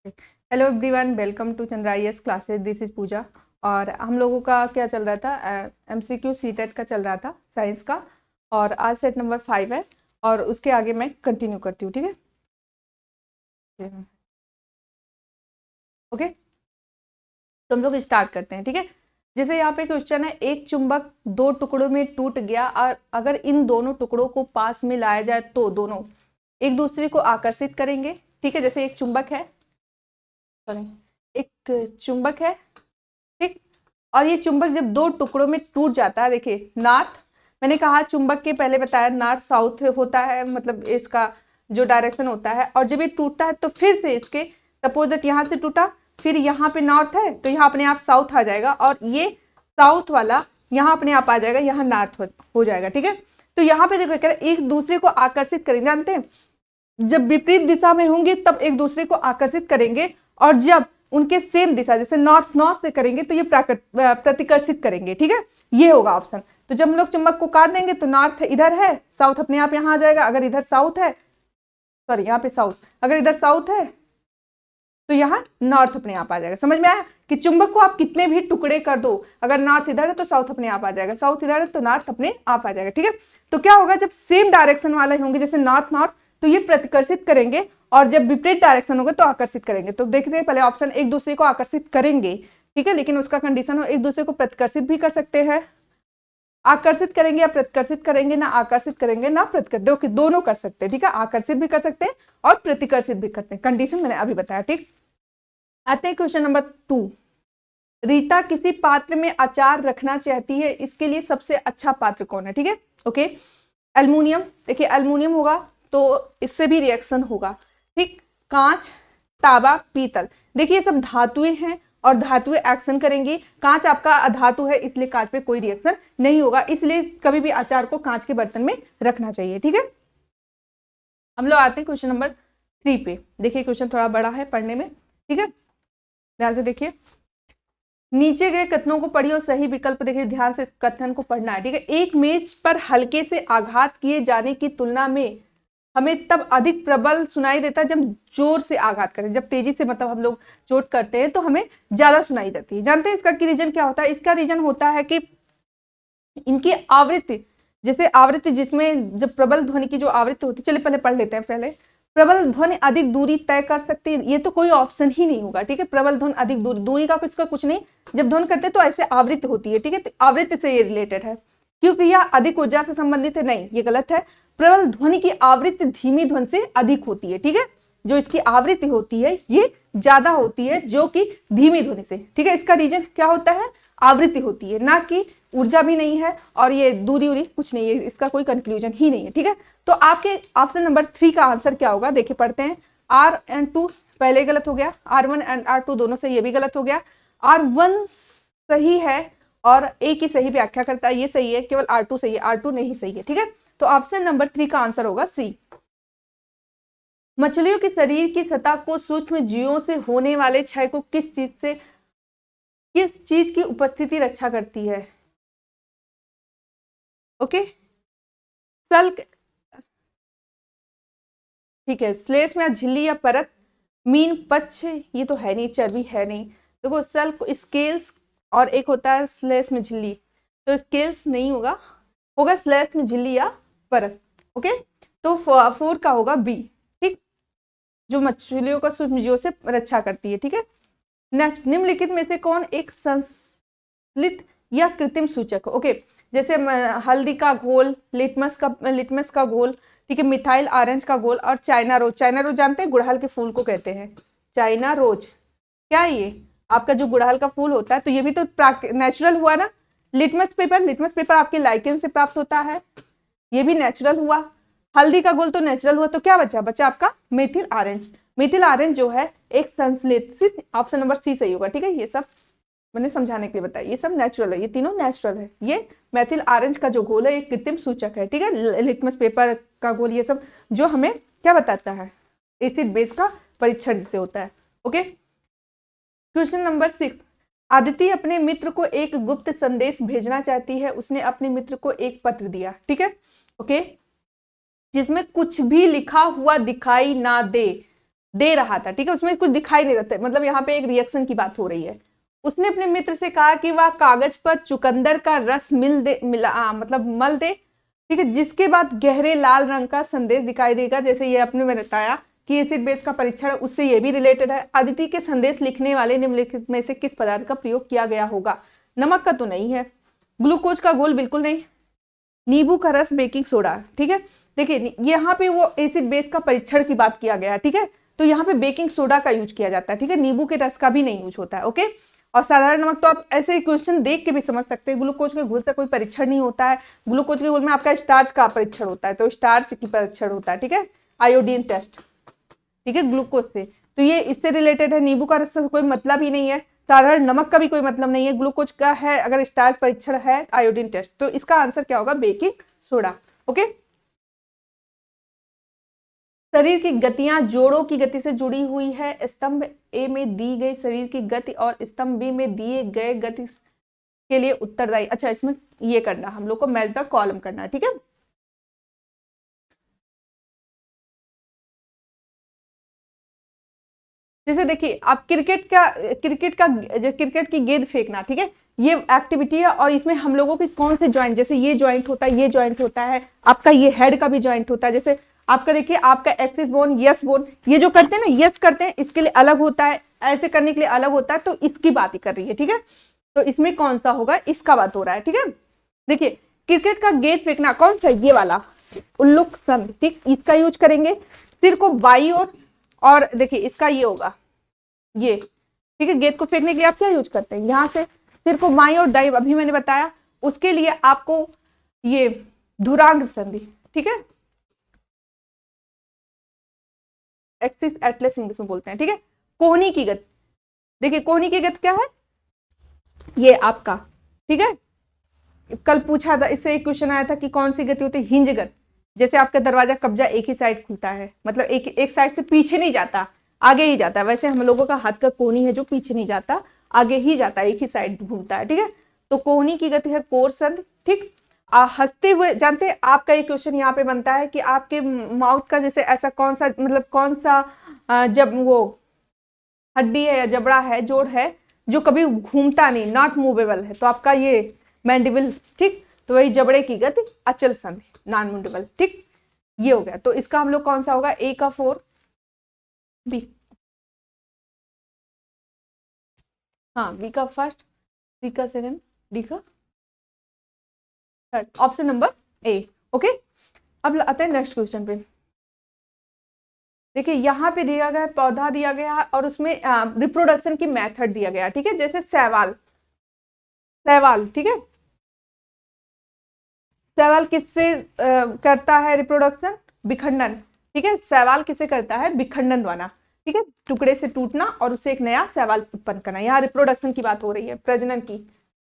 Hello everyone, welcome to Chandra IAS classes. This is Pooja. और हम लोगों का क्या चल रहा था, MCQ सीटेट का चल रहा था, साइंस का। और आज सेट नंबर 5 है और उसके आगे मैं कंटिन्यू करती हूँ, ठीक है। ओके, तो हम लोग स्टार्ट करते हैं, ठीक है। जैसे यहाँ पे क्वेश्चन है, एक चुंबक दो टुकड़ों में टूट गया और अगर इन दोनों टुकड़ों को पास में लाया जाए तो दोनों एक दूसरे को आकर्षित करेंगे, ठीक है। जैसे एक चुंबक है, सॉरी, एक चुंबक है, ठीक। और ये चुंबक जब दो टुकड़ों में टूट जाता है, देखिए नॉर्थ, मैंने कहा चुंबक के पहले बताया नॉर्थ साउथ होता है, मतलब इसका जो डायरेक्शन होता है। और जब ये टूटता है तो फिर से इसके, सपोज दैट यहाँ से टूटा, फिर यहाँ पे नॉर्थ है तो यहाँ अपने आप साउथ आ जाएगा, और ये साउथ वाला यहाँ अपने आप आ जाएगा, यहाँ नॉर्थ हो जाएगा, ठीक है। तो यहाँ पे देखो क्या, एक दूसरे को आकर्षित करेंगे, जानते हैं जब विपरीत दिशा में होंगे तब एक दूसरे को आकर्षित करेंगे, और जब उनके सेम दिशा जैसे नॉर्थ नॉर्थ से करेंगे तो ये प्रतिकर्षित करेंगे, ठीक है। ये होगा ऑप्शन। तो जब हम लोग चुंबक को काट देंगे तो नॉर्थ इधर है, साउथ अपने आप यहाँ आ जाएगा। अगर इधर साउथ है, सॉरी यहाँ पे साउथ, अगर इधर साउथ है तो यहाँ नॉर्थ अपने आप आ जाएगा। समझ में आया कि चुंबक को आप कितने भी टुकड़े कर दो, अगर नॉर्थ इधर है तो साउथ अपने आप आ जाएगा, साउथ इधर है तो नॉर्थ अपने आप आ जाएगा, ठीक है। तो क्या होगा, जब सेम डायरेक्शन वाले होंगे जैसे नॉर्थ नॉर्थ तो ये प्रतिकर्षित करेंगे, और जब विपरीत डायरेक्शन होगा तो आकर्षित करेंगे। तो देखते हैं पहले ऑप्शन, एक दूसरे को आकर्षित करेंगे, ठीक है, लेकिन उसका कंडीशन हो एक दूसरे को प्रतिकर्षित भी कर सकते हैं, आकर्षित करेंगे या प्रतिकर्षित करेंगे, ना आकर्षित करेंगे ना प्रतिकर्षित, दोनों कर सकते हैं, ठीक है। आकर्षित भी कर सकते हैं और प्रतिकर्षित भी करते हैं, कंडीशन मैंने अभी बताया, ठीक। आते हैं क्वेश्चन नंबर 2। रीता किसी पात्र में अचार रखना चाहती है, इसके लिए सबसे अच्छा पात्र कौन है, ठीक है। ओके, एल्युमिनियम, देखिए एल्युमिनियम होगा तो इससे भी रिएक्शन होगा, ठीक। कांच, तांबा, पीतल, देखिए ये सब धातुएं हैं और धातुएं एक्शन करेंगी। कांच आपका अधातु है इसलिए कांच पे कोई रिएक्शन नहीं होगा, इसलिए कभी भी अचार को कांच के बर्तन में रखना चाहिए, ठीक है। हम लोग आते हैं क्वेश्चन नंबर 3 पे। देखिए क्वेश्चन थोड़ा बड़ा है पढ़ने में, ठीक है, ध्यान से देखिए। नीचे गए कथनों को पढ़िए और सही विकल्प देखिए, ध्यान से कथन को पढ़ना है, ठीक है। एक मेज पर हल्के से आघात किए जाने की तुलना में हमें तब अधिक प्रबल सुनाई देता है जब जोर से आघात करें, जब तेजी से मतलब हम लोग चोट करते हैं तो हमें ज्यादा सुनाई देती है। जानते हैं इसका रीजन क्या होता है? इसका रीजन होता है कि इनकी आवृत्ति, जैसे आवृत्ति जिसमें जब प्रबल ध्वनि की जो आवृत्ति होती है, चलिए पहले पढ़ लेते हैं। पहले प्रबल ध्वनि अधिक दूरी तय कर सकती है, ये तो कोई ऑप्शन ही नहीं होगा, ठीक है। प्रबल ध्वनि अधिक दूरी का कुछ नहीं, जब ध्वनि करते हैं तो ऐसे आवृत्ति होती है, ठीक है। तो आवृत्ति से ये रिलेटेड है, क्योंकि यह अधिक ऊर्जा से संबंधित है, नहीं ये गलत है। प्रबल ध्वनि की आवृत्ति धीमी ध्वनि से अधिक होती है, ठीक है। जो इसकी आवृत्ति होती है ये ज्यादा होती है जो कि धीमी ध्वनि से, ठीक है। इसका रीजन क्या होता है? आवृत्ति होती है, ना कि ऊर्जा भी नहीं है और ये दूरी उरी कुछ नहीं है, इसका कोई कंक्लूजन ही नहीं है, ठीक है। तो आपके ऑप्शन नंबर 3 का आंसर क्या होगा, देखिए पढ़ते हैं। R&2 पहले गलत हो गया, R1 एंड R2 दोनों से ये भी गलत हो गया। R1 सही है और एक ही सही व्याख्या करता है, ये सही है, केवल R2 सही है, R2 नहीं सही है, ठीक है। तो ऑप्शन नंबर 3 का आंसर होगा C। मछलियों के शरीर की सतह को सूक्ष्म जीवों से होने वाले क्षय को किस चीज की उपस्थिति रक्षा करती है? ओके, सल्क, ठीक है, श्लेष में झिल्ली या परत, मीन, पक्ष, ये तो है नहीं, चर्बी है नहीं। देखो सल्क, स्केल्स, और एक होता है श्लेष में झिल्ली, तो स्केल्स नहीं होगा, होगा श्लेष में झिल्ली या परत। ओके, तो 4 का होगा बी, ठीक, जो मछलियों का सूक्ष्मजीवों से रक्षा करती है, ठीक है। नेक्स्ट, निम्नलिखित में से कौन एक संश्लित या कृत्रिम सूचक? ओके, जैसे हल्दी का घोल, लिटमस का घोल, ठीक है, मिथाइल ऑरेंज का घोल, और चाइना रोज। चाइना रोज जानते हैं, गुड़हल के फूल को कहते हैं चाइना रोज। क्या ये आपका जो गुड़हल का फूल होता है, तो ये भी तो नेचुरल हुआ ना। लिटमस पेपर आपके लाइकेन से प्राप्त होता है, ये भी नेचुरल हुआ। हल्दी का घोल तो नेचुरल हुआ, तो क्या बचा आपका मेथिल ऑरेंज। मेथिल ऑरेंज जो है एक संश्लेषित, ऑप्शन नंबर C सही होगा, ठीक है। ये सब मैंने समझाने के लिए बताया, ये सब नेचुरल है, ये तीनों नेचुरल है। ये मेथिल ऑरेंज का जो घोल है एक कृत्रिम सूचक है, ठीक है। लिटमस पेपर का घोल, ये सब जो हमें क्या बताता है, एसिड बेस का परीक्षण जिसे होता है। Okay, question number 6। आदिति अपने मित्र को एक गुप्त संदेश भेजना चाहती है, उसने अपने मित्र को एक पत्र दिया, ठीक है। ओके, जिसमें कुछ भी लिखा हुआ दिखाई ना दे, दे रहा था, ठीक है, उसमें कुछ दिखाई नहीं देता, मतलब यहाँ पे एक रिएक्शन की बात हो रही है। उसने अपने मित्र से कहा कि वह कागज पर चुकंदर का रस मतलब मल दे, ठीक है, जिसके बाद गहरे लाल रंग का संदेश दिखाई देगा। जैसे ये अपने में बताया कि एसिड बेस का परीक्षण, उससे ये भी रिलेटेड है। अदिति के संदेश लिखने वाले निम्नलिखित में से किस पदार्थ का प्रयोग किया गया होगा? नमक का तो नहीं है, ग्लूकोज का घोल बिल्कुल नहीं, नींबू का रस, बेकिंग सोडा, ठीक है। देखिए यहाँ पे वो एसिड बेस का परीक्षण की बात किया गया, ठीक है, तो यहाँ पे बेकिंग सोडा का यूज किया जाता है, ठीक है, नींबू के रस का भी नहीं यूज होता है, ओके। और साधारण नमक तो आप ऐसे क्वेश्चन देख के भी समझ सकते हैं, ग्लूकोज के घोल का कोई परीक्षण नहीं होता है, ग्लूकोज के घोल में आपका स्टार्च का परीक्षण होता है, तो स्टार्च की परीक्षण होता है, ठीक है, आयोडीन टेस्ट, ठीक है, ग्लूकोज से, तो ये इससे रिलेटेड है। नींबू का रस से कोई मतलब ही नहीं है, साधारण नमक का भी कोई मतलब नहीं है, ग्लूकोज का है, अगर स्टार्च परीक्षण है, आयोडीन टेस्ट, तो इसका आंसर क्या होगा? Baking soda, okay. शरीर की गतियां जोड़ों की गति से जुड़ी हुई है। स्तंभ ए में दी गई शरीर की गति और स्तंभ बी में दिए गए गति के लिए उत्तरदायी। अच्छा, इसमें ये करना हम लोग को मैच द कॉलम करना है, ठीक है। जैसे देखिए आप क्रिकेट की गेंद फेंकना, ठीक है, ये एक्टिविटी है, और इसमें हम लोगों के कौन से ज्वाइंट, जैसे ये ज्वाइंट होता है, ये ज्वाइंट होता है, आपका ये हेड का भी ज्वाइंट होता है। जैसे आपका देखिए आपका एक्सिस बोन, यस बोन, ये जो करते हैं ना, यस करते हैं, इसके लिए अलग होता है, ऐसे करने के लिए अलग होता है, तो इसकी बात ही कर रही है, ठीक है। तो इसमें कौन सा होगा? इसका बात हो रहा है, ठीक है। देखिए क्रिकेट का गेंद फेंकना कौन सा? ये वाला उल्लुक संघ, ठीक, इसका यूज करेंगे। सिर को बाई और देखिए इसका ये होगा ये, ठीक है। गेंद को फेंकने के लिए आप क्या यूज करते हैं? यहां से सिर को बाई और दाई, अभी मैंने बताया, उसके लिए आपको ये धुरांग संधि, ठीक है, एक्सिस एटलस इंग्लिश में बोलते हैं, ठीक है। कोहनी की गति, देखिए कोहनी की गति क्या है? ये आपका, ठीक है, कल पूछा था, इससे एक क्वेश्चन आया था कि कौन सी गति होती है? हिंज गति। जैसे आपका दरवाजा कब्जा एक ही साइड खुलता है, मतलब एक साइड से पीछे नहीं जाता, आगे ही जाता है। वैसे हम लोगों का हाथ का कोहनी है जो पीछे नहीं जाता, आगे ही जाता है, एक ही साइड घूमता है, ठीक है। तो कोहनी की गति है कोर संधि, ठीक। हंसते हुए, जानते हैं आपका ये क्वेश्चन यहाँ पे बनता है कि आपके माउथ का जैसे ऐसा कौन सा, मतलब कौन सा जब वो हड्डी है या जबड़ा है, जोड़ है, जो कभी घूमता नहीं, नॉट मूवेबल है, तो आपका ये मैंडिबल, ठीक, तो वही जबड़े की गति अचल संधि, नॉन मूवेबल, ठीक, ये हो गया। तो इसका हम लोग कौन सा होगा? ए का 4, बी, हाँ, बी का फर्स्ट, सी का सेकंड, डी का थर्ड, ऑप्शन नंबर ए, ओके। अब आते हैं नेक्स्ट क्वेश्चन पे। देखिए यहाँ पे दिया गया पौधा दिया गया और उसमें रिप्रोडक्शन की मेथड दिया गया, ठीक है। जैसे शैवाल, ठीक है, शैवाल किससे करता है रिप्रोडक्शन? विखंडन, ठीक है, शैवाल किसे करता है? विखंडन द्वारा, ठीक है, टुकड़े से टूटना और उससे एक नया शैवाल उत्पन्न करना। यहाँ रिप्रोडक्शन की बात हो रही है, प्रजनन की,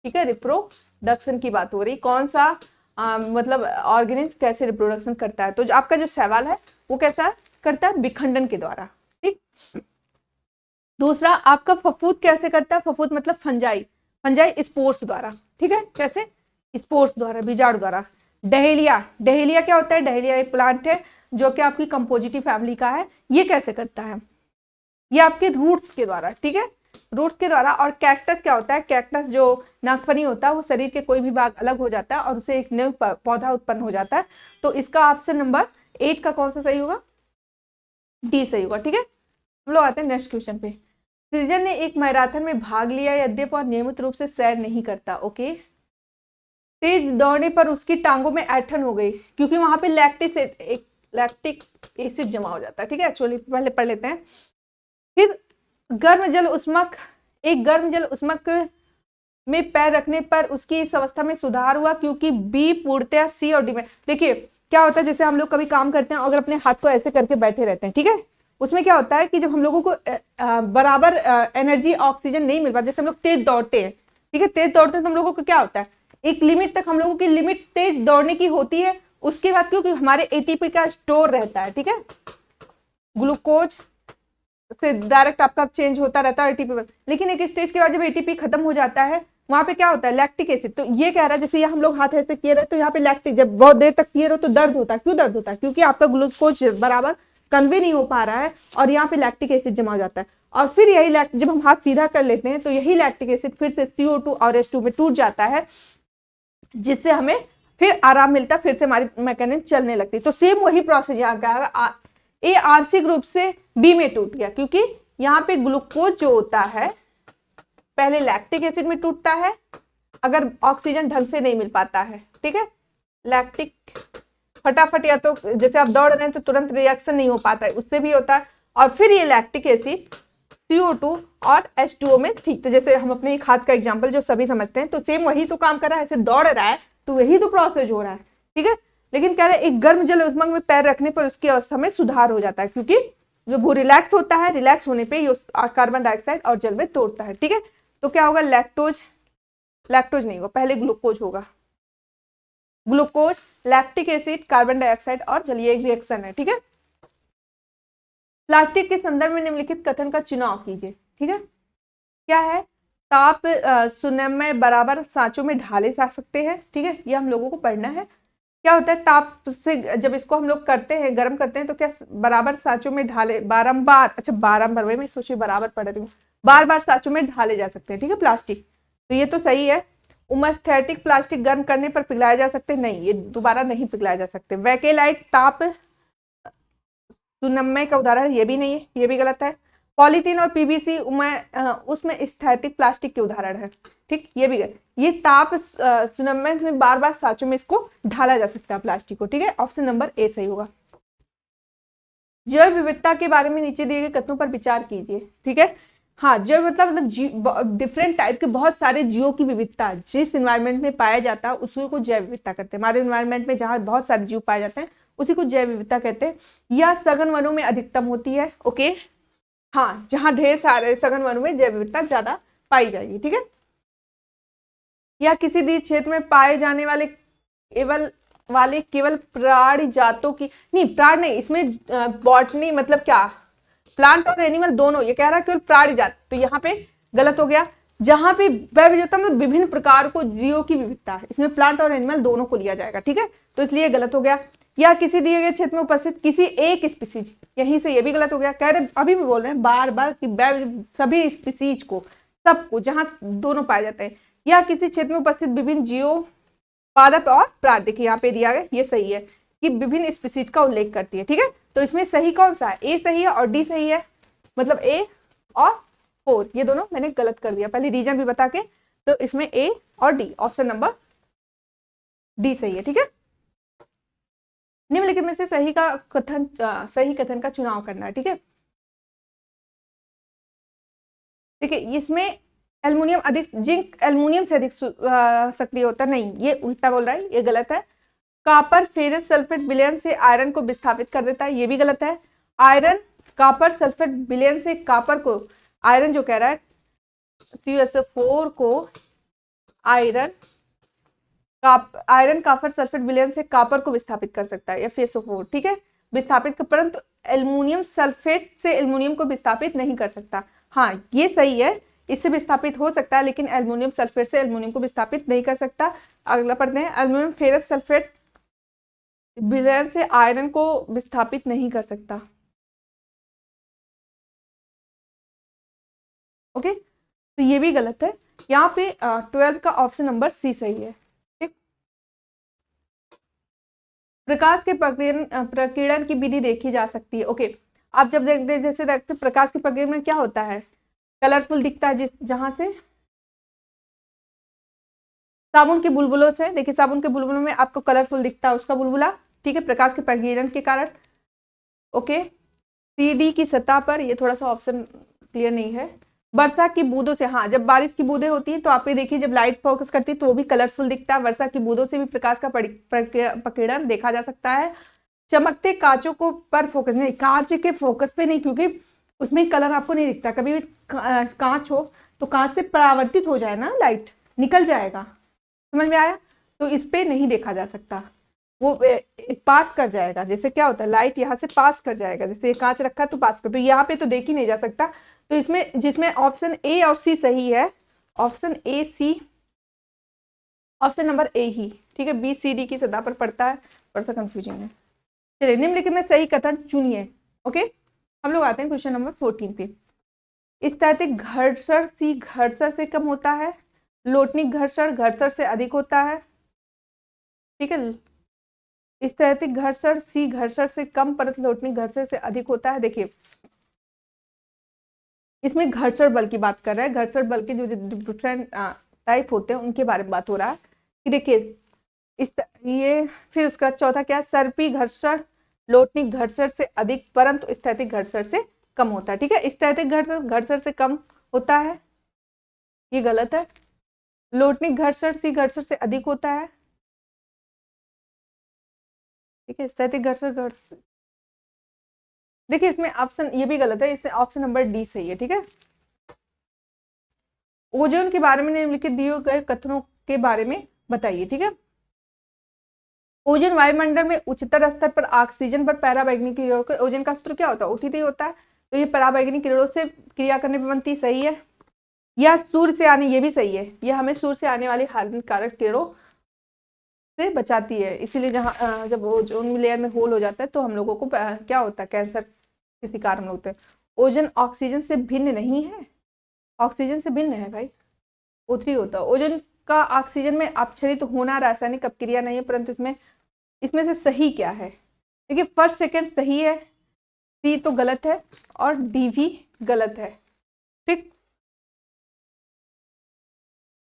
ठीक है, रिप्रोडक्शन की बात हो रही। कौन सा मतलब ऑर्गेनिज्म कैसे रिप्रोडक्शन करता है? तो जो आपका जो शैवाल है वो कैसा करता है? विखंडन के द्वारा, ठीक। दूसरा आपका फफूद कैसे करता है? फफूद मतलब फंजाई, स्पोर्स द्वारा, ठीक है, कैसे? स्पोर्स द्वारा, बीजाणु द्वारा। डहेलिया क्या होता है? डहेलिया एक प्लांट है जो कि आपकी कंपोजिटी फैमिली का है। ये कैसे करता है? ये आपके रूट्स के द्वारा, ठीक है, रूट्स के द्वारा। और कैक्टस क्या होता है? कैक्टस जो नागफनी होता है वो शरीर के कोई भी भाग अलग हो जाता है और उसे एक नया पौधा उत्पन्न हो जाता है। तो इसका ऑप्शन नंबर 8 का कौन सा सही होगा? डी सही होगा, ठीक है। हम लोग आते हैं नेक्स्ट क्वेश्चन पे। सृजन ने एक मैराथन में भाग लिया, यद्यपि वह नियमित रूप से सैर नहीं करता, ओके। तेज दौड़ने पर उसकी टांगों में ऐंठन हो गई क्योंकि वहां पे लैक्टिक एसिड जमा हो जाता है, ठीक है। एक्चुअली पहले पढ़ लेते हैं। फिर गर्म जल उष्मक में पैर रखने पर उसकी इस अवस्था में सुधार हुआ क्योंकि बी पूर्णतया सी और डी में। देखिए क्या होता है, जैसे हम लोग कभी काम करते हैं अगर अपने हाथ को ऐसे करके बैठे रहते हैं, ठीक है, उसमें क्या होता है कि जब हम लोगों को बराबर एनर्जी ऑक्सीजन नहीं मिल पाता, जैसे हम लोग तेज दौड़ते हैं, ठीक है, तेज दौड़ते हैं तो हम लोगों को क्या होता है, एक लिमिट तक हम लोगों की लिमिट तेज दौड़ने की होती है। उसके बाद क्योंकि हमारे एटीपी का स्टोर रहता है, ठीक है, ग्लूकोज से डायरेक्ट आपका चेंज होता रहता है एटीपी पर। लेकिन एक स्टेज के बाद जब एटीपी खत्म हो जाता है वहां पे क्या होता है? Lactic acid. तो ये कह रहा है जैसे ये हम लोग हाथ ऐसे किए रहे तो यहाँ पे लैक्टिक, जब बहुत देर तक किए रहो तो दर्द होता है। क्यों दर्द होता है? क्योंकि आपका ग्लूकोज बराबर कन्वे नहीं हो पा रहा है और यहाँ पे लैक्टिक एसिड जमा हो जाता है, और फिर यही जब हम हाथ सीधा कर लेते हैं तो यही लैक्टिक एसिड फिर से CO2 और H2 में टूट जाता है, जिससे हमें फिर आराम मिलता है, फिर से हमारी मैकेनिज्म चलने लगती है। तो सेम वही प्रोसेस यहाँ का है, ए आंशिक रूप से बी में टूट गया, क्योंकि यहाँ पे ग्लूकोज जो होता है पहले लैक्टिक एसिड में टूटता है अगर ऑक्सीजन ढंग से नहीं मिल पाता है, ठीक है। लैक्टिक फटाफट, या तो जैसे आप दौड़ रहे हैं तो तुरंत रिएक्शन नहीं हो पाता है, उससे भी होता है, और फिर ये लैक्टिक एसिड CO2 और H2O में, ठीक, तो जैसे हम अपने एक हाथ का एग्जांपल जो सभी समझते हैं, तो सेम वही तो काम कर रहा है, ऐसे दौड़ रहा है तो वही तो प्रोसेस हो रहा है, ठीक है। लेकिन कह रहे हैं एक गर्म जल उद्गम में पैर रखने पर उसकी अवस्था में सुधार हो जाता है, क्योंकि जब वो रिलैक्स होता है, रिलैक्स होने पे ये कार्बन डाइऑक्साइड और जल में तोड़ता है, ठीक है। तो क्या होगा, लैक्टोज नहीं होगा, पहले ग्लूकोज होगा, glucose, lactic acid, carbon dioxide और जल, ये एक रिएक्शन है, ठीक है। प्लास्टिक के संदर्भ में निम्नलिखित कथन का चुनाव कीजिए, ठीक है। क्या है, ताप सुनमय बराबर सांचों में ढाले जा सकते हैं, ठीक है, ये हम लोगों को पढ़ना है। क्या होता है, ताप से जब इसको हम लोग करते हैं, गर्म करते हैं, तो क्या बराबर सांचों में ढाले बारंबार, अच्छा बारंबार, मैं सोचिए बराबर पढ़ रही हूँ, बार बार सांचों में ढाले जा सकते हैं, ठीक है, प्लास्टिक, तो ये तो सही है। उमस्थैटिक प्लास्टिक गर्म करने पर पिघलाए जा सकते, नहीं, ये दोबारा नहीं पिघलाए जा सकते। वैकेलाइट ताप सुनम्य का उदाहरण, ये भी नहीं है, ये भी गलत है। पॉलीथीन और PVC उसमें स्थैतिक प्लास्टिक के उदाहरण है, ठीक, ये भी गलत। ये ताप सुनम्य में बार बार सांचों में इसको ढाला जा सकता है प्लास्टिक को, ठीक है, ऑप्शन नंबर ए सही होगा। जैव विविधता के बारे में नीचे दिए गए कथनों पर विचार कीजिए, ठीक है। हाँ, जैव विविधता मतलब डिफरेंट टाइप के बहुत सारे जीवों की विविधता जिस इन्वायरमेंट में पाया जाता है उसी को जैव विविधता कहते हैं। हमारे इन्वायरमेंट में जहाँ बहुत सारे जीव पाए जाते हैं उसी को जैव विविधता कहते हैं। यह सघन वनों में अधिकतम होती है, ओके, हाँ, जहाँ ढेर सारे सघन वनों में जैव विविधता ज्यादा पाई जाएगी, ठीक है। या किसी भी क्षेत्र में पाए जाने वाले केवल प्राणी जातों की, नहीं प्राण नहीं, इसमें बॉटनी मतलब क्या, प्लांट और एनिमल दोनों, ये कह रहा है केवल प्राणी जात, तो यहाँ पे गलत हो गया। जहां पे विविधता में विभिन्न प्रकार को जीवों की विविधता है, इसमें प्लांट और एनिमल दोनों को लिया जाएगा, ठीक है, तो इसलिए गलत हो गया। या किसी दिए गए क्षेत्र में उपस्थित किसी एक स्पीसीज, यहीं से ये भी गलत हो गया, कह रहे अभी भी बोल रहे हैं बार बार कि सभी स्पीसीज को, सबको, जहां दोनों पाए जाते हैं। या किसी क्षेत्र में उपस्थित विभिन्न जीवों, पादप और प्राणी, देखिए यहाँ पे दिया गया, ये सही है कि विभिन्न स्पीसीज का उल्लेख करती है, ठीक है। तो इसमें सही कौन सा है, ए सही है और डी सही है, मतलब ए और 4, ये दोनों मैंने गलत कर दिया पहले रीजन भी बता के, तो इसमें ए और डी, ऑप्शन नंबर डी सही है, ठीक है। निम्नलिखित में से सही कथन का चुनाव करना है, ठीक है। देखिए इसमें एल्युमिनियम अधिक, जिंक एल्युमिनियम से अधिक सक्रिय होता है, नहीं, ये उल्टा बोल रहा है, ये गलत है। कॉपर फेरस सल्फेट विलयन से आयरन को विस्थापित कर देता है, ये भी गलत है। आयरन कॉपर सल्फेट विलयन से कॉपर को, आयरन जो कह रहा है CuSO4 को आयरन कॉपर सल्फेट विलयन से कॉपर को विस्थापित कर सकता है, या FeSO4, ठीक है, विस्थापित, परंतु एल्युमिनियम सल्फेट से एल्युमिनियम को विस्थापित नहीं कर सकता। हाँ, ये सही है, इससे विस्थापित हो सकता है, लेकिन एल्युमिनियम सल्फेट से एल्युमिनियम को विस्थापित नहीं कर सकता। अगला पढ़ते हैं, एल्युमिनियम फेरस सल्फेट विलयन से आयरन को विस्थापित नहीं कर सकता, ओके, तो ये भी गलत है। यहाँ पे 12 का ऑप्शन नंबर सी सही है, ठीक। प्रकाश के प्रकीर्णन की विधि देखी जा सकती है, ओके, आप जब जैसे देखते प्रकाश के प्रकीर्णन में क्या होता है, कलरफुल दिखता है, जहां से साबुन के बुलबुलों से, देखिए साबुन के बुलबुलों में आपको कलरफुल दिखता है उसका बुलबुला, ठीक है, प्रकाश के प्रकीर्णन के कारण, ओके। CD की सतह पर, ये थोड़ा सा ऑप्शन क्लियर नहीं है। वर्षा की बूंदों से, हाँ, जब बारिश की बूंदें होती हैं तो आप ये देखिए जब लाइट फोकस करती है तो वो भी कलरफुल दिखता है, वर्षा की बूंदों से भी प्रकाश का प्रकीर्णन देखा जा सकता है। चमकते कांचों को पर फोकस, नहीं, कांच के फोकस पे नहीं, क्योंकि उसमें कलर आपको नहीं दिखता, कभी भी कांच हो तो कांच से परावर्तित हो जाए ना, लाइट निकल जाएगा, समझ में आया, तो इस पे नहीं देखा जा सकता, वो पास कर जाएगा, जैसे क्या होता है लाइट यहाँ से पास कर जाएगा, जैसे ये कांच रखा तो पास कर, तो यहाँ पे तो देख ही नहीं जा सकता, तो इसमें जिसमें ऑप्शन ए और सी सही है, option a c, option number a ही, ठीक है, BCD की सतह पर पड़ता है, थोड़ा सा कंफ्यूजन है। चलिए निम्नलिखित में सही कथन चुनिए, ओके, हम लोग आते हैं क्वेश्चन नंबर 14 पे। स्थैतिक घर्षण सी घर्षण से कम होता है, लोटनिक घर्षण घर्षण से अधिक होता है। ठीक है, स्थैतिक घर्षण सी घर्षण से कम परंतु लोटनिक घर्षण से अधिक होता है। देखिए इसमें घर्षण बल की बात कर रहा है, घर्षण बल के जो डिफरेंट टाइप होते हैं उनके बारे में बात हो रहा है कि देखिए ये फिर उसका चौथा क्या है, सर्पी घर्षण लोटनिक घर्षण से अधिक परंतु स्थैतिक घर्षण से कम होता है। ठीक है, स्थैतिक घर्षण घर्षण से कम होता है, ये गलत है। लोटनिक घर्षण सी घर्षण से अधिक होता है। ठीक है, स्थैतिक घर्षण घर्षण, देखिए इसमें ऑप्शन ये भी गलत है, इससे ऑप्शन नंबर डी सही है। ठीक है, ओजोन के बारे में निम्नलिखित दिए गए कथनों के बारे में बताइए। ठीक है, ओजोन वायुमंडल में उच्चतर स्तर पर ऑक्सीजन पर पराबैंगनी किरणों का, ओजोन का सूत्र क्या होता है, उठित ही होता है, तो ये पराबैंगनी किरणों से क्रिया करने पर बनती, सही है। या सूर्य से आने, ये भी सही है, ये हमें सूर्य से आने वाली हानिकारक किरणों से बचाती है, इसीलिए जहाँ जब ओजोन लेयर में होल हो जाता है तो हम लोगों को क्या होता है, कैंसर के शिकार हम होते हैं। ओजोन ऑक्सीजन से भिन्न नहीं है, ऑक्सीजन से भिन्न है भाई, O3 होता है। ओजोन का ऑक्सीजन में अपक्षरित होना रासायनिक अपक्रिया नहीं है, परंतु इसमें से सही क्या है, देखिए फर्स्ट सेकंड सही है, सी तो गलत है और डी भी गलत है। ठीक,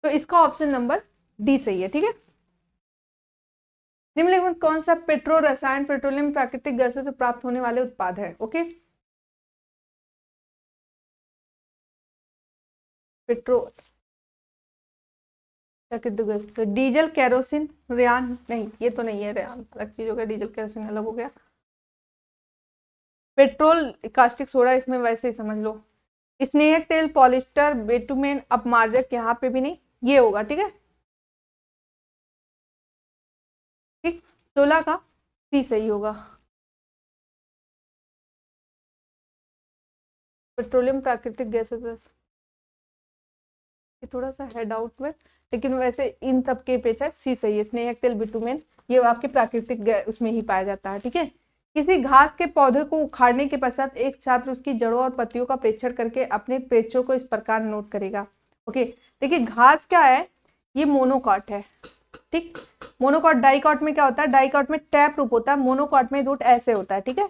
तो इसका ऑप्शन नंबर डी सही है। ठीक है, निम्नलिखित में कौन सा पेट्रो रसायन पेट्रोलियम प्राकृतिक गैसों से प्राप्त होने वाले उत्पाद है। ओके, पेट्रो प्राकृतिक गैस, डीजल केरोसिन रेयान, नहीं ये तो नहीं है, रेयान अलग चीज हो गया, डीजल केरोसिन अलग हो गया। पेट्रोल कास्टिक सोडा, इसमें वैसे ही समझ लो। स्नेहक तेल पॉलिस्टर बेटुमेन अपमार्जक, यहाँ पे भी नहीं, ये होगा। ठीक है, ठीक, 16 का सी सही होगा। पेट्रोलियम प्राकृतिक गैसों से, ये थोड़ा सा है डाउट में, लेकिन वैसे इन सब के पेचा सी सही है, स्नेहक तेल बिटुमेन ये आपके प्राकृतिक उसमें ही पाया जाता है। ठीक है, किसी घास के पौधे को उखाड़ने के पश्चात एक छात्र उसकी जड़ों और पत्तियों का परीक्षण करके अपने प्रेक्षकों को इस प्रकार नोट करेगा। ओके, देखिए घास क्या है, ये मोनोकॉट है। ठीक, मोनोकॉट, डाइकॉट में क्या होता है, डाइकॉट में टैप रूप होता है, मोनोकॉट में रूट ऐसे होता है। ठीक है,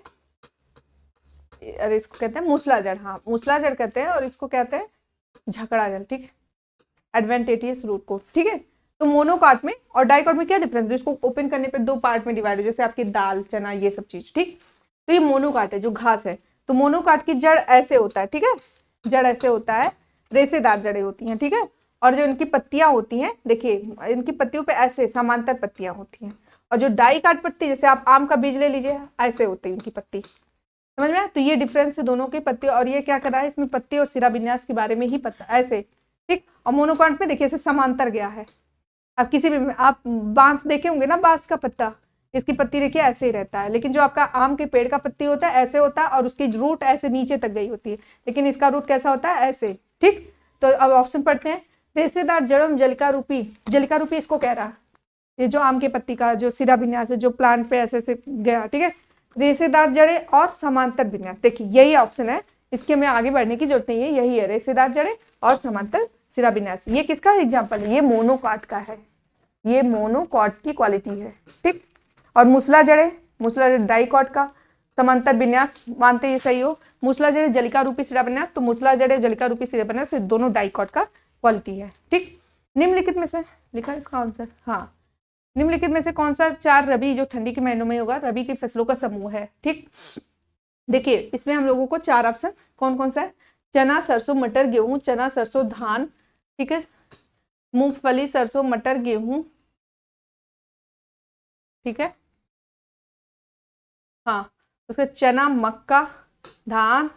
अरे इसको कहते हैं मूसलाजड़, हाँ मूसलाजड़ कहते हैं, और इसको कहते हैं झकड़ा जल। ठीक है, एडवेंटेटियस रूट को। ठीक है, तो मोनोकॉट में और डाइकॉट में क्या डिफरेंस है, इसको ओपन करने पे दो पार्ट में डिवाइड है, जैसे आपकी दाल चना ये सब चीज। ठीक, तो ये मोनोकॉट है जो घास है, तो मोनोकॉट की जड़ ऐसे होता है। ठीक है, जड़ ऐसे होता है, रेशेदार जड़ें होती हैं। ठीक है, और जो इनकी पत्तियां होती हैं, देखिए इनकी पत्तियों पे ऐसे समांतर पत्तियां होती हैं, और जो डाइकॉट पत्ती, जैसे आप आम का बीज ले लीजिए, ऐसे होती है उनकी पत्ती, समझ में। तो ये डिफरेंस है दोनों के पत्ती, और ये क्या कर रहा है, इसमें पत्ती और सिरा विन्यास के बारे में ही पता ऐसे। ठीक, और मोनोकॉट में देखिए ऐसे समांतर गया है, आप किसी भी आप बांस देखे होंगे ना, बांस का पत्ता, इसकी पत्ती देखिए ऐसे ही रहता है, लेकिन जो आपका आम के पेड़ का पत्ती होता है ऐसे होता है, और उसकी रूट ऐसे नीचे तक गई होती है, लेकिन इसका रूट कैसा होता है, ऐसे। ठीक, तो अब ऑप्शन पढ़ते हैं, रेशेदार जड़म जलिका रूपी इसको कह रहा है, ये जो आम के पत्ती का जो सिरा विन्यास है, जो प्लांट पे ऐसे से गया। ठीक है, रेशेदार जड़े और समांतर विन्यास, देखिए यही ऑप्शन है, इसके में आगे बढ़ने की जरूरत नहीं है, यही है, रेशेदार जड़े और समांतर सिरा विन्यास। ये किसका एग्जाम्पल है, ये मोनोकॉट का है, ये मोनोकॉट की क्वालिटी है। ठीक, और मूसला जड़े डाइकॉट का, समांतर विन्यास मानते ये सही हो, मूसला जड़े जलिका रूपी सिरा विन्यास, तो मूसला जड़े जलिका रूपी सिरा विन्यास दोनों डाइकॉट का क्वालिटी है। ठीक, निम्नलिखित में से लिखा है इसका आंसर, हाँ, निम्नलिखित में से कौन सा 4 रबी जो ठंडी के महीनों में होगा, रबी की फसलों का समूह है। ठीक, देखिए इसमें हम लोगों को 4 ऑप्शन कौन कौन सा है, चना सरसों मटर गेहूं, चना सरसों धान, ठीक है, मूंगफली सरसों मटर गेहूं। ठीक है, हाँ, उसका चना मक्का धान।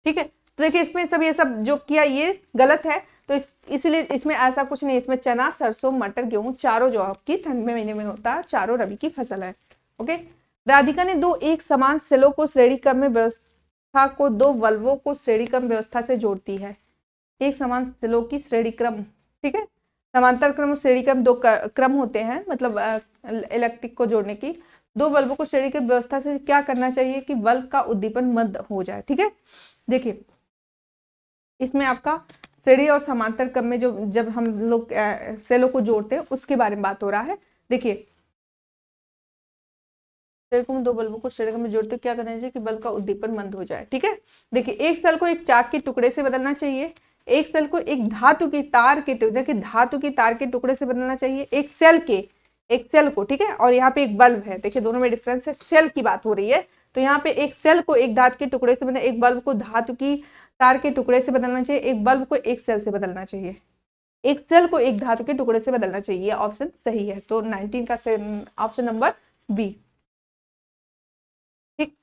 ठीक है, तो देखिए इसमें सब ये सब जो किया ये गलत है, तो इसलिए इसमें ऐसा कुछ नहीं, इसमें चना सरसों मटर गेहूं चारों जो आपकी ठंड में महीने में होता है, चारों रबी की फसल है। ओके, राधिका ने 2 एक समान सेलों को श्रेणी क्रम में व्यवस्था को 2 वल्वों को श्रेणी क्रम व्यवस्था से जोड़ती है। एक समान सेलों की श्रेणी क्रम, ठीक है, समांतर क्रम और श्रेणी क्रम 2 क्रम होते हैं, मतलब इलेक्ट्रिक को जोड़ने की दो बल्बों को श्रेणी की व्यवस्था से क्या करना चाहिए कि बल्ब का उद्दीपन मंद हो जाए। ठीक है, देखिए इसमें आपका श्रेणी और समांतर क्रम में जो जब हम लोग सेलों को जोड़ते हैं उसके बारे में बात हो रहा है। देखिए दो बल्बों को श्रेणी में जोड़ते क्या करना चाहिए कि बल्ब का उद्दीपन मंद हो जाए। ठीक है, देखिए एक सेल को एक चाक के टुकड़े से बदलना चाहिए, एक सेल को एक धातु की तार के देखिए धातु की तार के टुकड़े से बदलना चाहिए, एक सेल को। ठीक है, और यहाँ पे एक बल्ब है, देखिए दोनों में डिफरेंस है, सेल की बात हो रही है, तो यहाँ पे एक सेल को एक धातु के टुकड़े से बदलना, एक बल्ब को धातु की तार के टुकड़े से बदलना चाहिए, एक बल्ब को एक सेल से बदलना चाहिए, एक सेल को एक धातु के टुकड़े से बदलना चाहिए। ऑप्शन सही है, तो 19 का ऑप्शन नंबर बी। ठीक,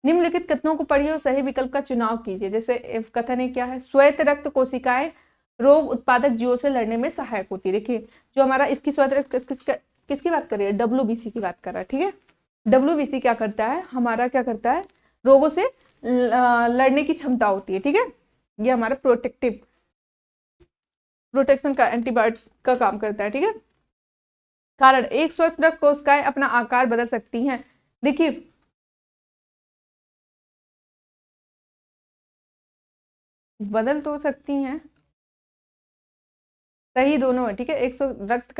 निम्नलिखित कथनों को पढ़िए और सही विकल्प का चुनाव कीजिए। जैसे कथन है क्या है, श्वेत रक्त कोशिकाएं रोग उत्पादक जीवों से लड़ने में सहायक होती है। देखिए जो हमारा इसकी श्वेत रक्त किसकी बात कर रही है, WBC की बात कर रहा है। ठीक है, WBC क्या करता है, हमारा क्या करता है, रोगों से लड़ने की क्षमता होती है। ठीक है, ये हमारा प्रोटेक्शन का एंटीबायोटिक का काम करता है। ठीक है, कारण एक श्वेत रक्त कोशिकाएं अपना आकार बदल सकती हैं। देखिए बदल तो सकती हैं, सही दोनों है। ठीक है, एक रक्त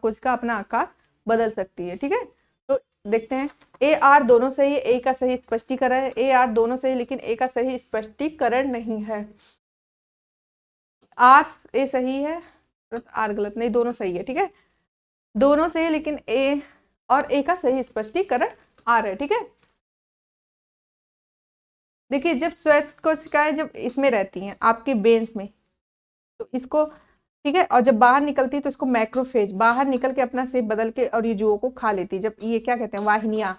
कोशिका अपना आकार बदल सकती है। ठीक है, तो देखते हैं AR दोनों सही है, ए का सही स्पष्टीकरण है, AR दोनों सही, लेकिन ए का सही स्पष्टीकरण नहीं है। ए सही है आर गलत, नहीं दोनों सही है। ठीक है, दोनों सही है लेकिन ए और ए का सही स्पष्टीकरण आर है। ठीक है, देखिए जब श्वेत कोशिकाएं जब इसमें रहती हैं आपके बेन्स में, तो इसको ठीक है, और जब बाहर निकलती है तो इसको मैक्रोफेज बाहर निकल के अपना शेप बदल के और ये जुओं को खा लेती है। जब ये क्या कहते हैं, वाहिनियां,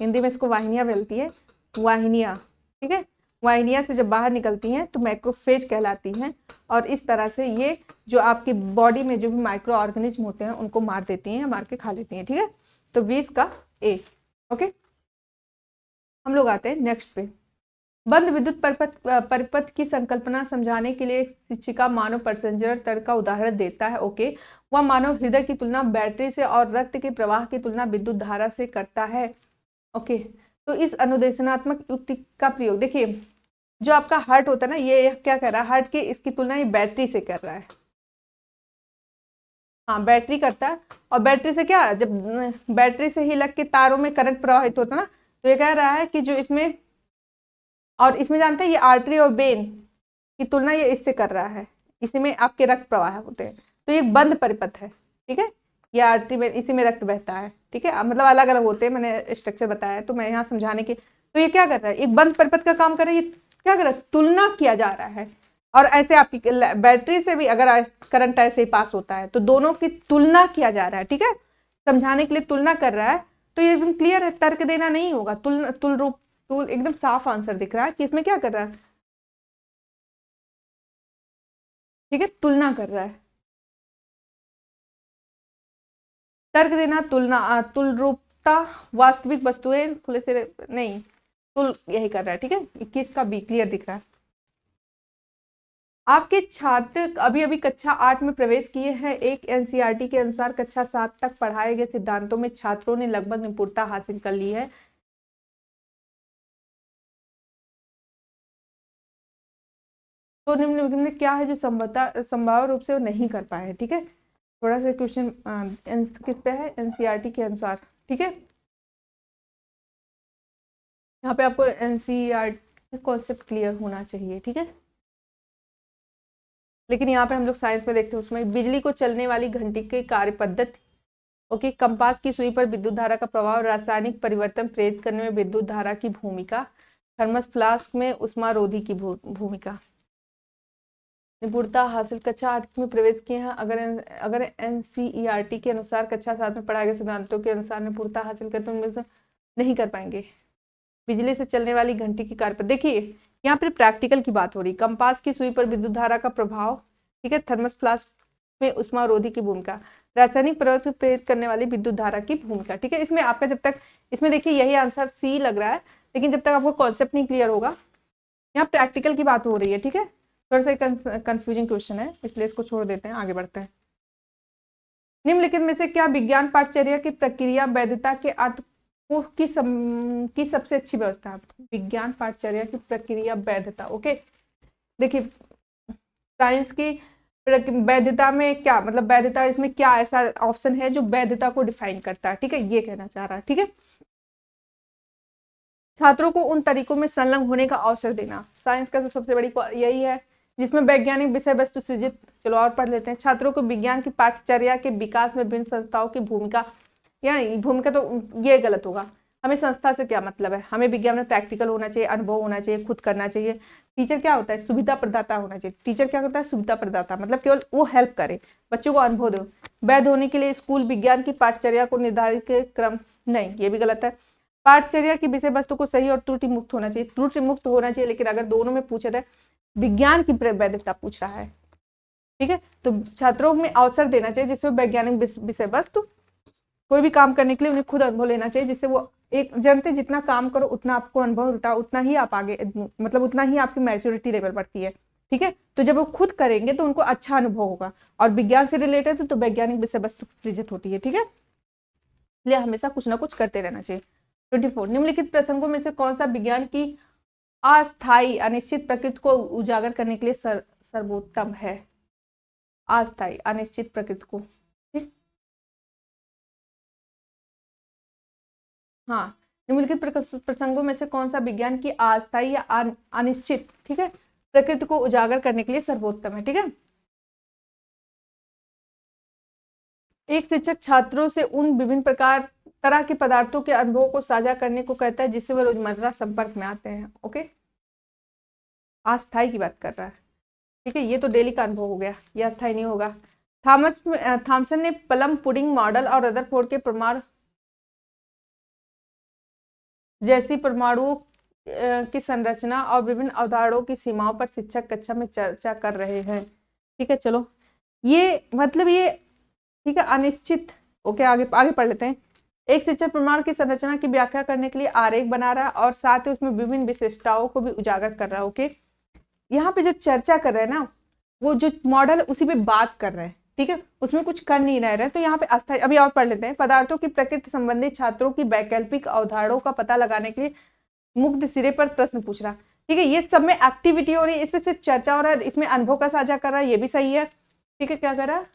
हिंदी में इसको वाहिनियां बोलती है, वाहिनियां। ठीक है, वाहिनियां से जब बाहर निकलती हैं तो मैक्रोफेज कहलाती हैं, और इस तरह से ये जो आपकी बॉडी में जो भी माइक्रो ऑर्गेनिज्म होते हैं उनको मार देती हैं, मार के खा लेती हैं। ठीक है, तो 20 का ए। ओके, हम लोग आते हैं नेक्स्ट पे। बंद विद्युत परिपथ की संकल्पना समझाने के लिए शिक्षिका मानव परिसंचरण तर्क का उदाहरण देता है। ओके, वह मानव हृदय की तुलना बैटरी से और रक्त के प्रवाह की तुलना विद्युत धारा से करता है। ओके, तो इस अनुदेशनात्मक युक्ति का प्रयोग, देखिए जो आपका हार्ट होता है ना, ये क्या कर रहा है, हार्ट की इसकी तुलना ये बैटरी से कर रहा है। हाँ बैटरी करता है, और बैटरी से क्या, जब बैटरी से ही लग के तारों में करंट प्रवाहित होता है ना, तो ये कह रहा है कि जो इसमें, और इसमें जानते हैं ये आर्टरी और वेन की तुलना ये इससे कर रहा है, इसी में आपके रक्त प्रवाह होते हैं, तो ये बंद परिपथ है। ठीक है, ये आर्टरी में इसी में रक्त बहता है। ठीक है, मतलब अलग अलग होते हैं, मैंने स्ट्रक्चर बताया, तो मैं यहाँ समझाने के, तो ये क्या कर रहा है, एक बंद परिपथ का काम कर रहा है, ये क्या कर रहा है, तुलना किया जा रहा है। और ऐसे आपकी बैटरी से भी अगर करंट ऐसे ही पास होता है तो दोनों की तुलना किया जा रहा है। ठीक है, समझाने के लिए तुलना कर रहा है, तो ये एकदम क्लियर है, तर्क देना नहीं होगा, तुल एकदम साफ आंसर दिख रहा है कि इसमें क्या कर रहा है। ठीक है, तुलना कर रहा है, तर्क देना, तुलना, तुलरूपता, वास्तविक वस्तुएं खुले से नहीं, तुल यही कर रहा है। ठीक है, 21 का बी क्लियर दिख रहा है। आपके छात्र अभी अभी कक्षा 8 में प्रवेश किए हैं। एक NCERT के अनुसार कक्षा 7 तक पढ़ाए गए सिद्धांतों में छात्रों ने लगभग निपुणता हासिल कर ली है। तो निम्नलिखित में क्या है जो संभाव्य रूप से वो नहीं कर पाए। ठीक है, थोड़ा सा क्वेश्चन किस पे है, NCERT के अनुसार। ठीक है, यहाँ पे आपको NCERT कॉन्सेप्ट क्लियर होना चाहिए। ठीक है, लेकिन यहाँ पे हम लोग साइंस में देखते हैं, उसमें बिजली को चलने वाली घंटी की कार्य पद्धति। ओके, कंपास की सुई पर विद्युत धारा का प्रभाव, रासायनिक परिवर्तन प्रेरित करने में विद्युत धारा की भूमिका, थर्मस फ्लास्क में उष्मारोधी की भूमिका। निपुणता हासिल कक्षा 8 में प्रवेश किए हैं। अगर NCERT के अनुसार कक्षा 7 में पढ़ाए गए सिद्धांतों के अनुसार निपुणता हासिल करते उनमें से नहीं कर पाएंगे। बिजली से चलने वाली घंटी की कार्य पद्धति, देखिए यहाँ पर प्रैक्टिकल की बात हो रही, कंपास की सुई पर विद्युत धारा का प्रभाव। ठीक है, थर्मस फ्लास्क में उष्मारोधी की भूमिका, रासायनिक परिवर्तन प्रेरित करने वाली विद्युत धारा की भूमिका। ठीक है, इसमें आपका जब तक, इसमें देखिए यही आंसर सी लग रहा है, लेकिन जब तक आपको कॉन्सेप्ट नहीं क्लियर होगा, यहाँ प्रैक्टिकल की बात हो रही है। ठीक है, थोड़ा सा कंफ्यूजिंग क्वेश्चन है, इसलिए इसको छोड़ देते हैं, आगे बढ़ते हैं। निम्नलिखित में से क्या विज्ञान पाठचर्या की प्रक्रिया वैधता के अर्थ को की सबसे अच्छी व्यवस्था है? विज्ञान पाठचर्या की प्रक्रिया वैधता। ओके, देखिए साइंस की वैधता में क्या मतलब, वैधता इसमें क्या ऐसा ऑप्शन है जो वैधता को डिफाइन करता है? ठीक है, ये कहना चाह रहा है। ठीक है, छात्रों को उन तरीकों में संलग्न होने का अवसर देना, साइंस का तो सबसे बड़ी यही है जिसमें वैज्ञानिक विषय वस्तु सृजित। चलो और पढ़ लेते हैं। छात्रों को विज्ञान की पाठचर्या के विकास में विभिन्न संस्थाओं की भूमिका, या भूमिका तो ये गलत होगा। हमें संस्था से क्या मतलब है? हमें विज्ञान में प्रैक्टिकल होना चाहिए, अनुभव होना चाहिए, खुद करना चाहिए। टीचर क्या होता है? सुविधा प्रदाता होना चाहिए। टीचर क्या करता है? सुविधा प्रदाता, मतलब केवल वो हेल्प करे, बच्चों को अनुभव दो। वैध होने के लिए स्कूल विज्ञान की पाठचर्या को निर्धारित क्रम, नहीं, ये भी गलत है। पाठचर्या की विषय वस्तु को सही और त्रुटि मुक्त होना चाहिए, त्रुटि मुक्त होना चाहिए, लेकिन अगर दोनों में पूछा जाए, विज्ञान की वैधता पूछ रहा है। ठीक है, तो छात्रों में अवसर देना चाहिए जिसमें वैज्ञानिक विषय वस्तु, कोई भी काम करने के लिए उन्हें खुद अनुभव लेना चाहिए, जिससे वो एक जानते जितना काम करो उतना आपको अनुभव होता है, उतना ही आप आगे मतलब उतना ही आपकी मैच्योरिटी लेवल बढ़ती है। ठीक है, तो जब वो खुद करेंगे तो उनको अच्छा अनुभव होगा, और विज्ञान से रिलेटेड तो वैज्ञानिक विषय वस्तु सृजित होती है। ठीक है, इसलिए हमेशा कुछ ना कुछ करते रहना चाहिए। 24, निम्नलिखित प्रसंगों में से कौन सा विज्ञान की अस्थायी अनिश्चित प्रकृति को उजागर करने के लिए सर्वोत्तम है? अस्थायी अनिश्चित प्रकृति को, ठीक, हाँ, निम्नलिखित प्रसंगों में से कौन सा विज्ञान की अस्थायी या अनिश्चित, ठीक है, प्रकृति को उजागर करने के लिए सर्वोत्तम है? ठीक है, एक शिक्षक छात्रों से उन विभिन्न तरह के पदार्थों के अनुभवों को साझा करने को कहता है जिससे वह रोजमर्रा संपर्क में आते हैं। ओके, अस्थायी की बात कर रहा है। ठीक है, ये तो डेली का अनुभव हो गया, ये अस्थायी नहीं होगा। थॉमसन ने प्लम पुडिंग मॉडल और रदरफोर्ड के परमाणु जैसी परमाणुओं की संरचना और विभिन्न अवधारणाओं की सीमाओं पर शिक्षक कक्षा में चर्चा कर रहे हैं। ठीक है, चलो ये मतलब ये, ठीक है, अनिश्चित। ओके, आगे आगे पढ़ लेते हैं। एक शिक्षक परमाणु की संरचना की व्याख्या करने के लिए आरेख बना रहा है और साथ ही उसमें विभिन्न विशेषताओं को भी उजागर कर रहा है। ओके, यहाँ पे जो चर्चा कर रहे हैं ना, वो जो मॉडल उसी पे बात कर रहे हैं। ठीक है, उसमें कुछ कर नहीं रहे हैं। तो यहाँ पे अस्थायी, अभी और पढ़ लेते हैं। पदार्थों की प्रकृति संबंधी छात्रों की वैकल्पिक अवधारणाओं का पता लगाने के लिए मुक्त सिरे पर प्रश्न पूछ रहा। ठीक है, ये सब में एक्टिविटी हो रही है, इसमें सिर्फ चर्चा हो रहा है, इसमें अनुभव का साझा कर रहा है, ये भी सही है। ठीक है, क्या कर रहा है?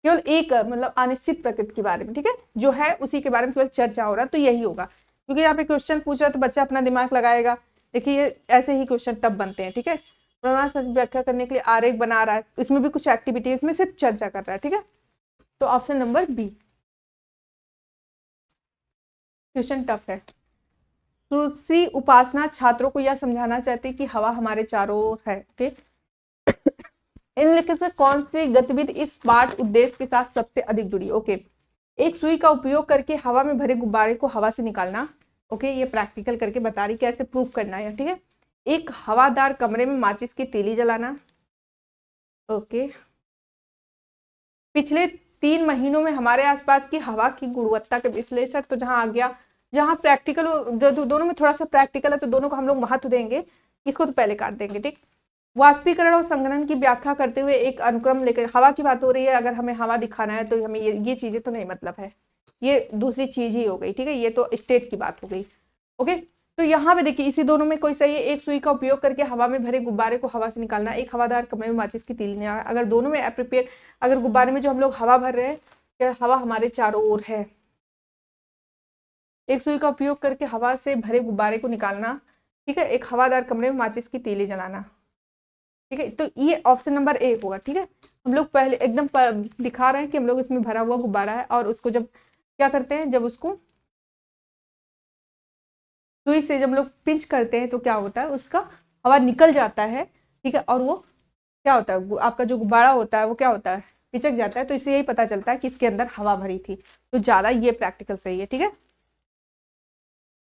केवल एक मतलब अनिश्चित प्रकृति के बारे में, ठीक है, जो है उसी के बारे में केवल चर्चा हो रहा है, तो यही होगा। क्योंकि यहाँ पे क्वेश्चन पूछ रहा है तो बच्चा अपना दिमाग लगाएगा। देखिए ऐसे ही क्वेश्चन तब बनते हैं। ठीक है, परमाणु व्याख्या करने के लिए आरेख बना रहा है, इसमें भी कुछ एक्टिविटी, इसमें सिर्फ चर्चा कर रहा है। ठीक है, तो option number B. Question tough है। तुलसी उपासना छात्रों को यह समझाना चाहती है कि हवा हमारे चारों ओर है। ओके, निम्नलिखित में कौन सी गतिविधि इस पाठ उद्देश्य के साथ सबसे अधिक जुड़ी? ओके, एक सुई का उपयोग करके हवा में भरे गुब्बारे को हवा से निकालना। ओके, ये प्रैक्टिकल करके बता रही कैसे प्रूफ करना है। ठीक है, एक हवादार कमरे में माचिस की तीली जलाना। ओके, पिछले 3 महीनों में हमारे आसपास की हवा की गुणवत्ता के विश्लेषण। तो जहां आ गया, जहां प्रैक्टिकल, दोनों में थोड़ा सा प्रैक्टिकल है तो दोनों को हम लोग महत्व देंगे, इसको तो पहले काट देंगे। ठीक, वाष्पीकरण और संघनन की व्याख्या करते हुए एक अनुक्रम लेकर, हवा की बात हो रही है, अगर हमें हवा दिखाना है तो हमें ये चीजें तो नहीं मतलब है, ये दूसरी चीज ही हो गई। ठीक है, ये तो स्टेट की बात हो गई। ओके, तो यहाँ पे देखिए इसी दोनों में कोई सही है। एक सुई का उपयोग करके हवा में भरे गुब्बारे को हवा से निकालना, एक हवादार कमरे में माचिस की तीली। अगर दोनों में एप्रोप्रिएट, अगर गुब्बारे में जो हम लोग हवा भर रहे हैं, क्या हवा हमारे चारों ओर है। एक सुई का उपयोग करके हवा से भरे गुब्बारे को निकालना। ठीक है, एक हवादार कमरे में माचिस की तीली जलाना। ठीक है, तो ये ऑप्शन नंबर ए होगा। ठीक है, हम लोग पहले एकदम दिखा रहे हैं कि हम लोग इसमें भरा हुआ गुब्बारा है और उसको जब क्या करते हैं, जब उसको सुई से जब लोग पिंच करते हैं तो क्या होता है, उसका हवा निकल जाता है। ठीक है, और वो क्या होता है, आपका जो गुब्बारा होता है वो क्या होता है, पिचक जाता है। तो इससे यही पता चलता है कि इसके अंदर हवा भरी थी। तो ज्यादा ये प्रैक्टिकल सही है। ठीक है,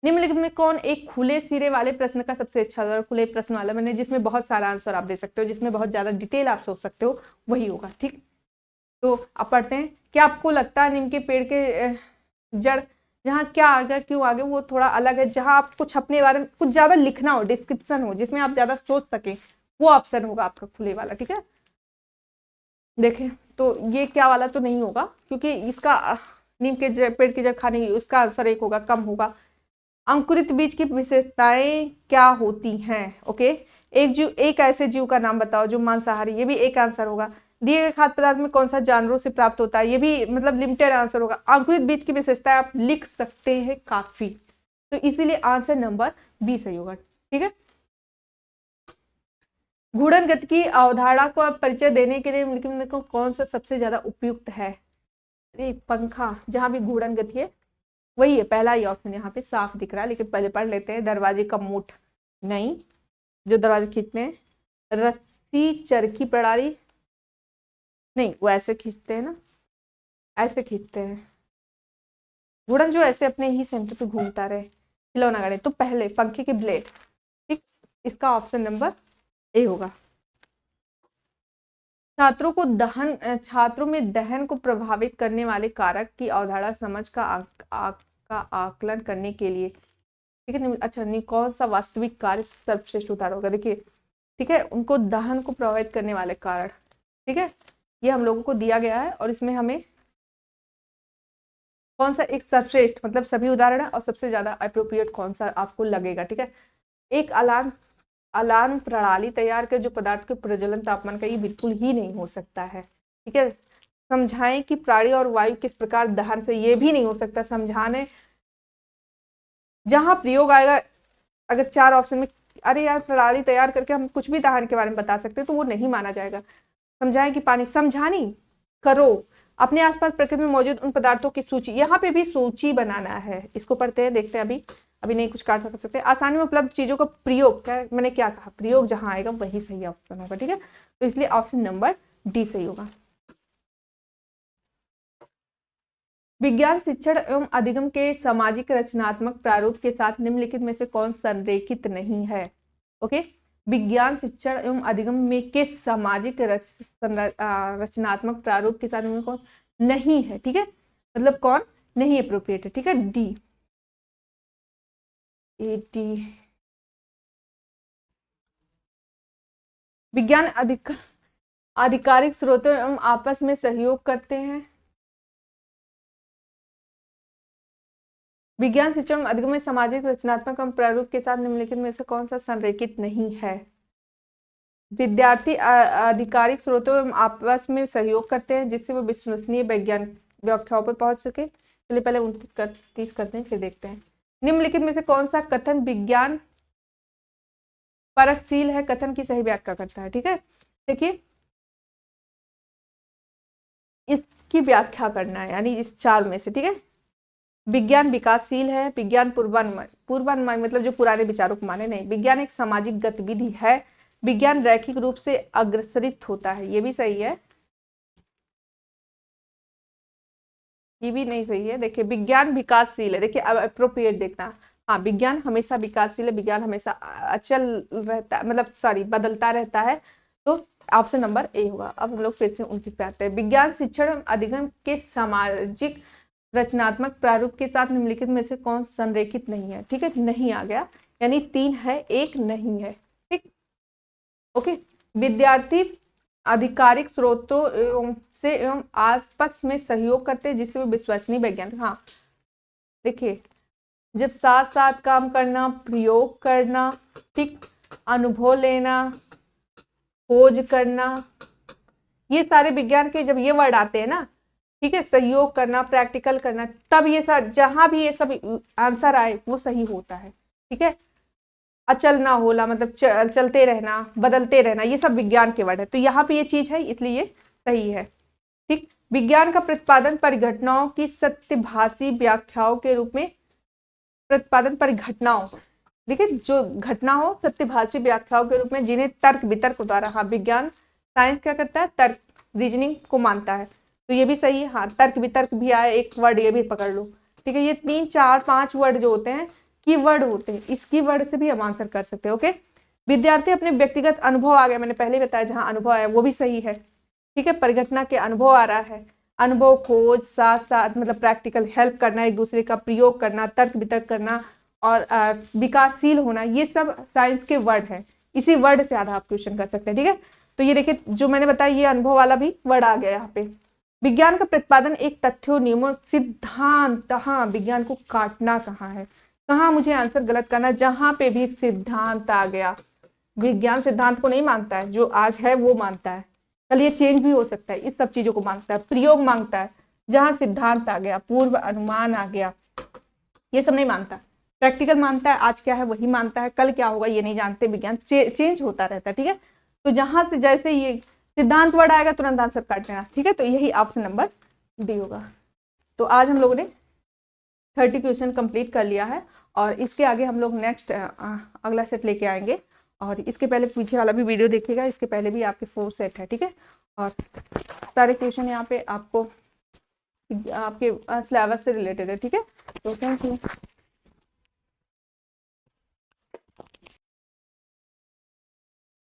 निम्नलिखित में कौन एक खुले सिरे वाले प्रश्न का सबसे अच्छा, खुले प्रश्न वाला मैंने जिसमें बहुत सारा आंसर आप दे सकते हो, जिसमें बहुत ज्यादा डिटेल आप सोच सकते हो, वही होगा। ठीक, तो आप पढ़ते हैं। क्या आपको लगता है नीम के पेड़ के जड़ जहाँ क्या आ गया, क्यों आ गया, वो थोड़ा अलग है। जहां आप कुछ अपने बारे में कुछ ज्यादा लिखना हो, डिस्क्रिप्शन हो, जिसमें आप ज्यादा सोच सके, वो ऑप्शन होगा आपका खुले वाला। ठीक है, देखें तो ये क्या वाला तो नहीं होगा, क्योंकि इसका नीम के पेड़ की जड़ खाने की उसका आंसर एक होगा, कम होगा। अंकुरित बीज की विशेषताएं क्या होती हैं? ओके, एक ऐसे जीव का नाम बताओ जो मांसाहारी, ये भी एक आंसर होगा। दिए गए खाद्य पदार्थ में कौन सा जानवरों से प्राप्त होता है, ये भी मतलब लिमिटेड आंसर होगा। अंकुरित बीज की विशेषताएं आप लिख सकते हैं काफी, तो इसीलिए आंसर नंबर बी सही होगा। ठीक है, घूर्णन गति की अवधारणा को परिचय देने के लिए निम्नलिखित में कौन सा सबसे ज्यादा उपयुक्त है? अरे पंखा, जहां भी घूर्णन गति है वही है, पहला ही ऑप्शन यहाँ पे साफ दिख रहा है, लेकिन पहले पढ़ लेते हैं। दरवाजे का मूठ, नहीं, जो दरवाजे खींचते हैं। रस्सी चरखी प्रणाली, नहीं, वो ऐसे खींचते हैं ना, ऐसे खींचते हैं। घूर्णन जो ऐसे अपने ही सेंटर पे घूमता रहे, खिलौना गाड़ी, तो पहले पंखे के ब्लेड। ठीक, इसका ऑप्शन नंबर ए होगा। छात्रों में दहन को प्रभावित करने वाले कारक की अवधारणा समझ का आकलन करने के लिए, ठीक है, अच्छा नहीं, कौन सा वास्तविक कार्य सर्वश्रेष्ठ उदाहरण होगा? देखिए, ठीक है, उनको दहन को प्रभावित करने वाले कारण, ठीक है, ये हम लोगों को दिया गया है, और इसमें हमें कौन सा एक सर्वश्रेष्ठ, मतलब सभी उदाहरण है, और सबसे ज्यादा अप्रोप्रिएट कौन सा आपको लगेगा? ठीक है, एक अलार्म प्रणाली तैयार कर जो पदार्थ के प्रज्वलन तापमान का ये बिल्कुल ही नहीं हो सकता है। ठीक है, समझाएं कि प्राणी और वायु किस प्रकार दहन से, ये भी नहीं हो सकता। समझाने जहां प्रयोग आएगा, अगर चार ऑप्शन में अरे यार प्रणाली तैयार करके हम कुछ भी दहन के बारे में बता सकते हैं, तो वो नहीं माना जाएगा। समझाएं कि पानी, समझानी करो अपने आसपास प्रकृति में मौजूद उन पदार्थों की सूची, यहाँ पे भी सूची बनाना है। इसको पढ़ते हैं, देखते हैं, अभी नहीं कुछ काट कर सकते। आसानी में उपलब्ध चीजों का प्रयोग, क्या मैंने क्या कहा, प्रयोग जहां आएगा वही सही ऑप्शन होगा। ठीक है, तो इसलिए ऑप्शन नंबर डी सही होगा। विज्ञान शिक्षण एवं अधिगम के सामाजिक रचनात्मक प्रारूप के साथ निम्नलिखित में से कौन संरेखित नहीं है? ओके, विज्ञान शिक्षण एवं अधिगम में के सामाजिक रचनात्मक प्रारूप के साथ कौन नहीं है? ठीक है, मतलब कौन नहीं अप्रोप्रिएट है? ठीक है, डी, डी। विज्ञान आधिकारिक स्रोतों एवं आपस में सहयोग करते हैं। विज्ञान शिक्षण अधिगम में सामाजिक रचनात्मक प्रारूप के साथ निम्नलिखित में से कौन सा संरेखित नहीं है? विद्यार्थी आधिकारिक स्रोतों एवं आपस में सहयोग करते हैं जिससे वो विश्वसनीय वैज्ञानिक व्याख्याओं पर पहुंच सके। चलिए पहले 29-30 करते हैं, फिर देखते हैं। निम्नलिखित में से कौन सा कथन विज्ञान परखशील है, कथन की सही व्याख्या करता है? ठीक है, देखिए इसकी व्याख्या करना है, यानी इस चार में से। ठीक है, विज्ञान विकासशील है, विज्ञान पूर्वानुमान मतलब जो पुराने विचारों को माने नहीं। विज्ञान एक सामाजिक गतिविधि है, विज्ञान रैखिक रूप से अग्रसरित होता है, ये भी सही है, ये भी नहीं सही है। देखिए विज्ञान विकासशील है, देखिए अब अप्रोप्रिएट देखना, हाँ विज्ञान हमेशा विकासशील है, विज्ञान हमेशा अचल रहता है, मतलब सॉरी बदलता रहता है, तो ऑप्शन नंबर ए होगा। अब हम लोग फिर से 29 पे आते हैं। विज्ञान शिक्षण अधिगम के सामाजिक रचनात्मक प्रारूप के साथ निम्नलिखित में से कौन संरेखित नहीं है? ठीक है, नहीं आ गया, यानी 3 है, 1 नहीं है। ठीक, ओके, विद्यार्थी आधिकारिक स्रोतों से एवं आपस में सहयोग करते हैं जिससे वो विश्वसनीय वैज्ञानिक, हाँ देखिए जब साथ साथ काम करना, प्रयोग करना, ठीक, अनुभव लेना, खोज करना, ये सारे विज्ञान के जब ये वर्ड आते हैं ना, ठीक है, सहयोग करना, प्रैक्टिकल करना, तब ये सब जहां भी ये सब आंसर आए वो सही होता है। ठीक है, अचल ना होला मतलब चलते रहना, बदलते रहना, ये सब विज्ञान के वर्ड है, तो यहाँ पे ये चीज है इसलिए ये सही है। ठीक, विज्ञान का प्रतिपादन परिघटनाओं की सत्यभाषी व्याख्याओं के रूप में, प्रतिपादन परिघटनाओं, देखिए जो घटना हो सत्यभाषी व्याख्याओं के रूप में जिन्हें तर्क वितर्क द्वारा, हाँ विज्ञान साइंस क्या करता है, तर्क रीजनिंग को मानता है, तो ये भी सही है। हाँ तर्क वितर्क भी आया, एक वर्ड ये भी पकड़ लो। ठीक है, ये 3 4 5 वर्ड जो होते हैं कीवर्ड होते हैं, इस कीवर्ड से भी हम आंसर कर सकते हैं। ओके, विद्यार्थी अपने व्यक्तिगत अनुभव आ गया, मैंने पहले बताया जहां अनुभव आया वो भी सही है। ठीक है, परिघटना के अनुभव आ रहा है, अनुभव खोज साथ साथ मतलब प्रैक्टिकल हेल्प करना, एक दूसरे का प्रयोग करना, तर्क वितर्क करना और विकासशील होना, ये सब साइंस के वर्ड है, इसी वर्ड से आधा आप क्वेश्चन कर सकते हैं। ठीक है, तो ये देखिए जो मैंने बताया ये अनुभव वाला भी वर्ड आ गया यहाँ पे। विज्ञान का प्रतिपादन एक तथ्यों, नियमों, सिद्धांत। हाँ, विज्ञान को काटना कहाँ है, कहाँ मुझे आंसर गलत करना, जहां पे भी सिद्धांत आ गया। विज्ञान सिद्धांत को नहीं मानता है, जो आज है वो मानता है, कल ये चेंज भी हो सकता है, इस सब चीजों को मांगता है, प्रयोग मांगता है। जहां सिद्धांत आ गया, पूर्व अनुमान आ गया, ये सब नहीं मानता। प्रैक्टिकल मानता है, आज क्या है वही मानता है, कल क्या होगा ये नहीं जानते। विज्ञान चेंज होता रहता है, ठीक है। तो जहां से जैसे ये सिद्धांत वर्ड आएगा तुरंत आंसर काट देना, ठीक है। तो यही ऑप्शन नंबर डी होगा। तो आज हम लोगों ने 30 क्वेश्चन कंप्लीट कर लिया है और इसके आगे हम लोग नेक्स्ट अगला सेट लेके आएंगे। और इसके पहले पीछे वाला भी वीडियो देखिएगा, इसके पहले भी आपके 4 सेट है, ठीक है। और सारे क्वेश्चन यहाँ पे आपको आपके सिलेबस से रिलेटेड है, ठीक है। तो थैंक यू।